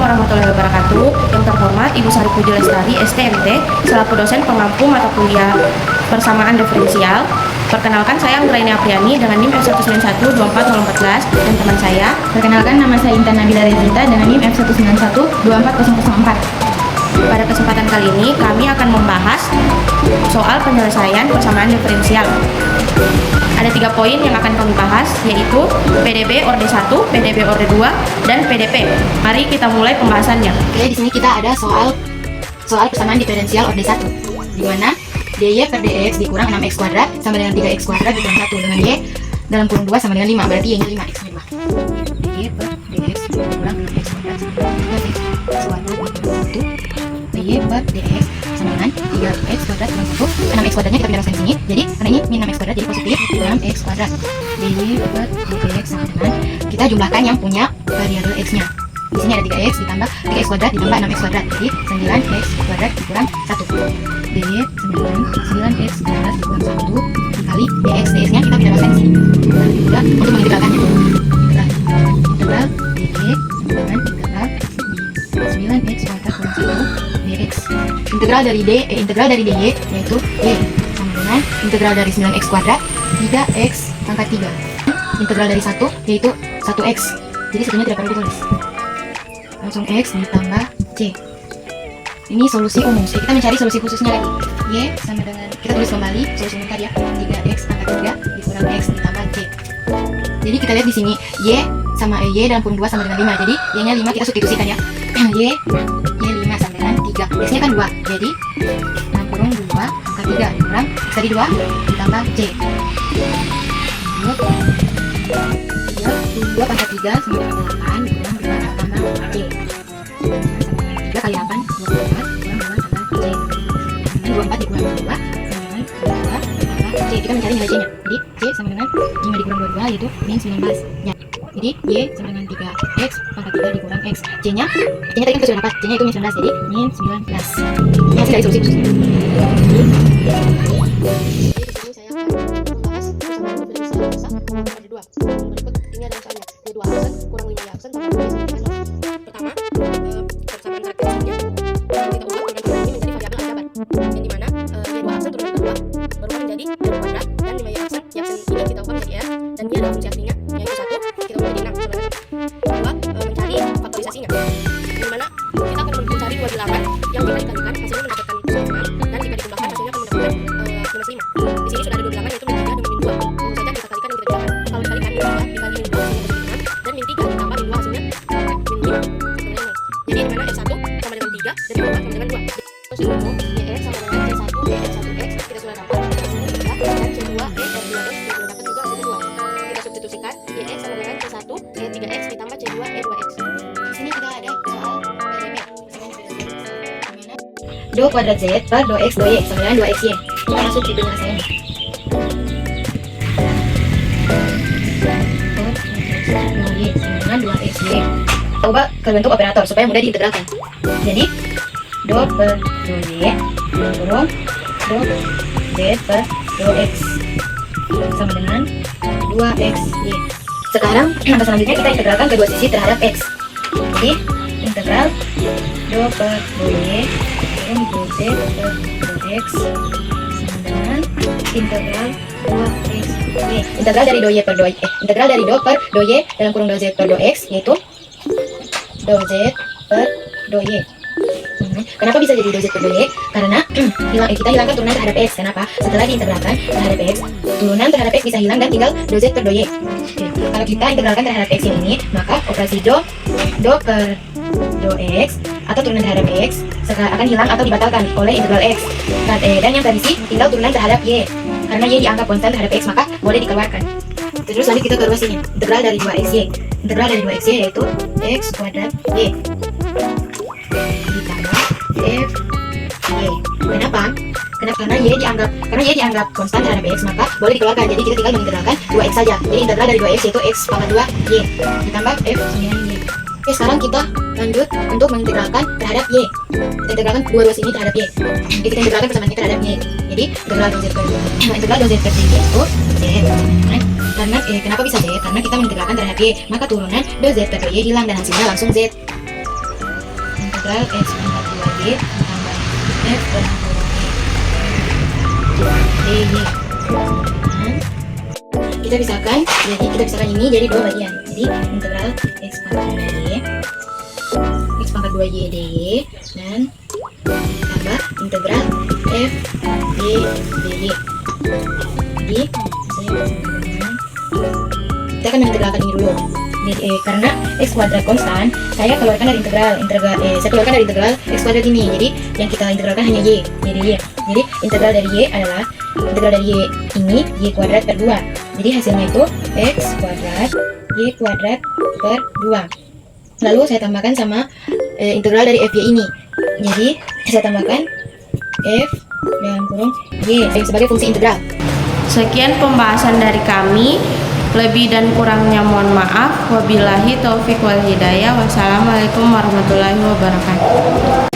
warahmatullahi wabarakatuh. Yang terhormat Ibu Sari Puji Lestari, STMT, selaku dosen pengampu mata kuliah persamaan diferensial. Perkenalkan, saya Anggraini Apriani dengan NIM F191-24014 dan teman saya. Perkenalkan, nama saya Intan Nabila Rezita dengan NIM F191-24004. Pada kesempatan kali ini kami akan membahas soal penyelesaian persamaan diferensial. Ada 3 poin yang akan kami bahas, yaitu PDB orde 1, PDB orde 2, dan PDP. Mari kita mulai pembahasannya. Oke, di sini kita ada soal persamaan diferensial orde 1, di mana dy per dx dikurang 6x kuadrat sama dengan 3x kuadrat dikurang 1 dengan y dalam kurung 2 sama dengan 5, berarti y nya 5x sama 2. Dy per dx dikurang 6x kuadrat sama dengan 3x kuadrat dikurang 1, dy per dx sama dengan 3x kuadrat dikurang 1. 6x kuadratnya kita pindah ke sini, jadi karena ini min 6x kuadrat jadi positif dikurang x kuadrat. Dy per dx sama dengan, kita jumlahkan yang punya variabel x nya. Di sini ada 3x ditambah 3x kuadrat ditambah 6x kuadrat, jadi 9x kuadrat dikurang 1. dy sama dengan 9x kuadrat dikurang 1 dikali dx. Dx nya kita pindah ke sini. Lalu juga untuk mengintegralkannya, integral dx dengan integral 9x kuadrat kurang 1 dx. Integral dari dy yaitu y sama dengan integral dari 9x kuadrat 3x pangkat 3. Integral dari 1 yaitu 1x, jadi satunya tidak perlu ditulis, langsung x ditambah c. Ini solusi umum. Jadi kita mencari solusi khususnya lagi. Y sama dengan, kita tulis kembali solusi umum tadi ya, 3x pangkat 3 dikurang x ditambah c. Jadi kita lihat di sini y sama y dalam kurung 2 sama dengan 5. Jadi y nya 5 kita substitusikan ya. y 5 sama dengan 3. X nya kan 2. Jadi dalam kurung 2 pangkat 3 dikurang x tadi 2 ditambah c. 2 pangkat 3 sama dengan 8 dikurang 5 tambah c. 3 kali 8 24 dikurang 2 sama dengan 2 c. Kita mencari nilai c nya. Jadi c sama dengan 5 dikurang 22 yaitu min 19 ya. Jadi y sama dengan 3x pangkat 3 dikurang x. C nya tadi kan kita sudah dapat, c nya itu min 19, jadi min 19. Ini hasil dari solusi khususnya. Jadi saya akan membahas persamaan diferensial masa nomor 2. Berikut ini adalah soalnya. Y2 aksen kurang 5 aksen tambah 2 sama dengan 0. Pertama, persamaan karakteristiknya kita ubah turunan ini menjadi variabel aljabar, yang dimana y2 aksen turunan kedua berubah menjadi y kuadrat, dan 5 y aksen ini kita ubah menjadi r, dan y adalah fungsi aslinya yaitu 1 kita ubah menjadi 6 sebenarnya. Kedua, mencari faktorisasinya, dimana kita akan mencari dua bilangan yang jika dikalikan hasilnya mendapatkan plus 5, dan jika dikumpulkan hasilnya akan mendapatkan minus 5. Di sini sudah ada dua bilangan yaitu min 3 dan min 2. Langsung saja kita kalikan dan kita jumlahkan. Kalau dikalikan min 3 dikali min 2 hasilnya positif 6, dan min 3 ditambah min 2 hasilnya min 5 sebenarnya 0. Jadi dimana f1 sama dengan 3 dan f2 sama dengan 2. Terus umum yx sama dengan c1 dx1x kita sudah dapat hasilnya 3, dan c2 e2x kita sudah dapat juga hasilnya 2. Kita substitusikan yx sama dengan c1 e3x ditambah c2 e2x. Di sini kita ada soal PDB, dimana do kuadrat z per do x do y sama dengan 2xy. Kita masuk di penyelesaian. Do y sama dengan 2xy. Kita ubah ke bentuk operator supaya mudah diintegralkan. Jadi do per do y kurung do z per do x sama dengan 2xy. Sekarang langkah selanjutnya kita integralkan kedua sisi terhadap x. Jadi integral do per do y kurung do z per do x sama dengan integral 2xy. Integral dari do y per do y, integral dari do per do y dalam kurung do z per do x yaitu do z per do y. Kenapa bisa jadi do z per do y? Karena kita hilangkan turunan terhadap x. Kenapa? Setelah diintegralkan terhadap x, turunan terhadap x bisa hilang dan tinggal do z per do y. Kalau kita integralkan terhadap x ini, maka operasi do per do x atau turunan terhadap x akan hilang atau dibatalkan oleh integral x. Dan yang tadi sih tinggal turunan terhadap y. Karena y dianggap konstan terhadap x, maka boleh dikeluarkan. Terus lanjut kita ke ruas ini. Integral dari 2xy. Integral dari 2xy yaitu x kuadrat y ditambah f y. Kenapa? Karena y dianggap konstan terhadap x, maka boleh dikeluarkan. Jadi kita tinggal mengintegralkan 2x saja. Jadi integral dari 2x yaitu x pangkat 2 y ditambah f sama dengan y. Oke, sekarang kita lanjut untuk mengintegralkan terhadap y. Kita integralkan dua ruas ini terhadap y. Jadi kita integralkan persamaannya terhadap y. Jadi integral do z per y itu z. Karena kenapa bisa z? Karena kita mengintegralkan terhadap y, maka turunan do z per y hilang dan hasilnya langsung z. integral x pangkat 2y ditambah f dalam kurung dy. Kita pisahkan ini jadi dua bagian. Jadi integral x pangkat 2y dy dan tambah integral f dy. Jadi kita akan mengintegralkan ini dulu. Karena x kuadrat konstan, saya keluarkan dari integral x kuadrat ini. Jadi yang kita integralkan hanya y. Jadi integral dari y adalah integral dari y ini y kuadrat per 2. Jadi hasilnya itu x kuadrat y kuadrat per 2. Lalu saya tambahkan sama integral dari fy ini. Jadi saya tambahkan f dalam kurung y sebagai fungsi integral. Sekian pembahasan dari kami. Lebih dan kurangnya mohon maaf. Wabillahi taufiq wal hidayah. Wassalamualaikum warahmatullahi wabarakatuh.